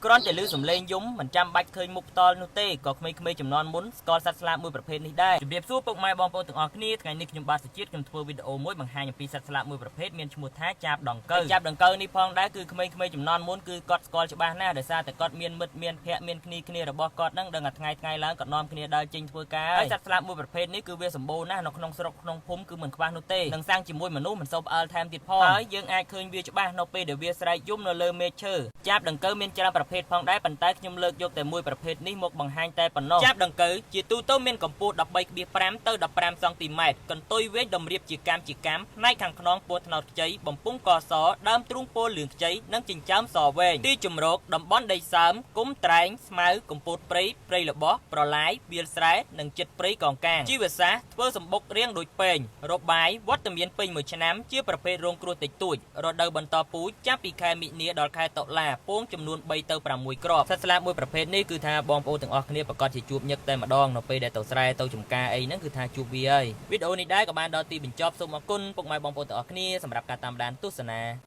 គ្រាន់តែឮសំឡេងយំមិនចាំបាច់ឃើញមុខផ្ទាល់នោះទេក៏ក្មេងៗជំនាន់មុនស្គាល់សត្វស្លាបមួយប្រភេទនេះដែរជំរាបសួរពុកម៉ែបងប្អូនទាំងអស់គ្នាថ្ងៃនេះខ្ញុំបាទសុជាតិខ្ញុំធ្វើវីដេអូមួយបង្ហាញអំពីសត្វស្លាបមួយប្រភេទមានឈ្មោះថាចាបដង្កូវចាបដង្កូវនេះផងដែរគឺក្មេងៗជំនាន់មុនគឺគាត់ស្គាល់ច្បាស់ណាស់ដោយសារតែគាត់មានមិត្តមានភ័ក្រមានគ្នារបស់គាត់នឹងដឹងថាថ្ងៃឡើងគាត់នាំគ្នាដើរចេញធ្វើការហើយសត្វស្លាបមួយប្រភេទនេះគឺវាសម្បូរណាស់នៅក្នុងស្រុកក្នុងភូមិគឺមិនខ្វះនោះទេនឹងសាំងជាមួយមនុស្សមិនសូវផ្អើលថែមទៀតផងហើយយើងអាចឃើញវាច្បាស់នៅពេលដែលវាស្រែកយំនៅលើមេឃឈើចាបដង្កូវមានច្រើនប្រភេទផងដែរប៉ុន្តែខ្ញុំលើកយកតែមួយប្រភេទនេះមកបង្ហាញតែប៉ុណ្ណោះចាបដង្កូវជាទូទៅមានកម្ពស់ 13.5 ទៅ 15 សង់ទីម៉ែត្រកន្ទុយវែងតម្រៀបជាកាំផ្នែកខាងខ្នងពណ៌ត្នោតខ្ចីបំពង់កសដើមទ្រូងពណ៌លឿងខ្ចីនិងចិញ្ចើមសវែងទីជម្រកតំបន់ដីសើមគុំត្រែងស្មៅកំពតព្រៃល្បោះប្រឡាយវាលស្រែនិងចិត្តព្រៃកងកាងជីវសាស្ត្រធ្វើសម្បុករាងដូចពែងរបាយវត្តមានពេញមួយឆ្នាំជាប្រភេទរងគ្រោះតិចតួចរដូវបន្តពូជចាប់ពីខែមិនិនាដល់ខែតុលាពងចំនួន3ទៅ6គ្រាប់សត្វស្លាបមួយប្រភេទនេះគឺថាបងប្អូនទាំងអស់គ្នាប្រកាសជាជួបញឹកតែម្ដងនៅពេលដែលទៅស្រែទៅចំការអីហ្នឹងគឺថាជួបវាហើយវីដេអូនេះដែរក៏បានដល់ទីបញ្ចប់សូមអរគុណពុកម៉ែបងប្អូនទាំងអស់គ្នាសម្រាប់ការតាមដានទស្សនា